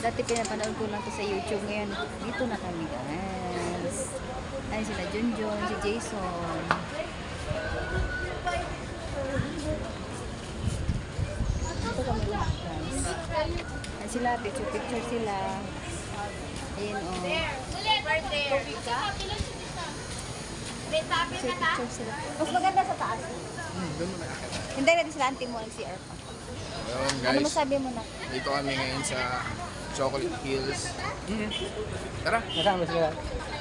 Dati pinapanood ko lang to sa YouTube. Ngayon, dito na kami guys. Ay sila Junjun, si Jason. Dito kami lahat guys. Ay sila, picture sila. Ayun o. Picture sila. Mas maganda sa taas. Doon mo na. Hindi natin sila auntie mo nag-CR pa. Ayun Ano guys, masabi mo na? dito kami ngayon sa Chocolate Hills. Tara. Kasama sila.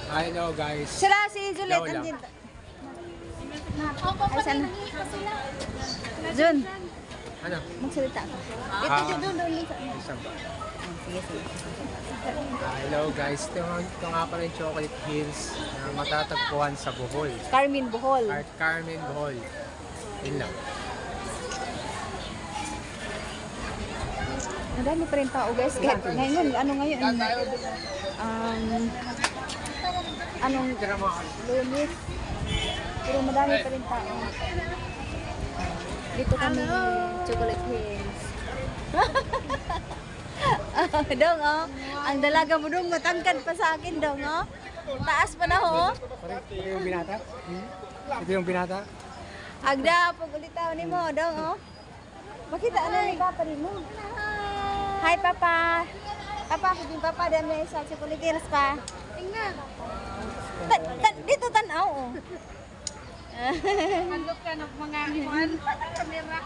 Hello guys. Sila si Juliet Lola. andyan. Ay sana. Jun, Ano? magsalita ka. Ito Ah. doon sa ano. Isang ba? Sige, sige. Hello guys. Ito nga pala yung Chocolate Hills na matatagpuan sa Bohol. Carmen Bohol. Art Carmen Bohol. Yun lang. Madami pa rin tao guys. Kaya ngayon, ano ngayon? Anong Tira mo ako. Lunes? Pero madami pa rin tao. Dito kami, Chocolate Hills. Dong, oh. Ang dalaga mo dong, matangkad pa sa akin dong, oh. Taas pa na, oh. Ito yung binata? Ito yung binata? Agda, pag ulitaw ni mo, dong, oh. Makita ano ni Papa rin mo. Hi, Papa. Papa, hindi Papa, dami sa Chocolate Hills pa. Tingnan. Dito tanaw, oh. Handog ka ng mga kamera.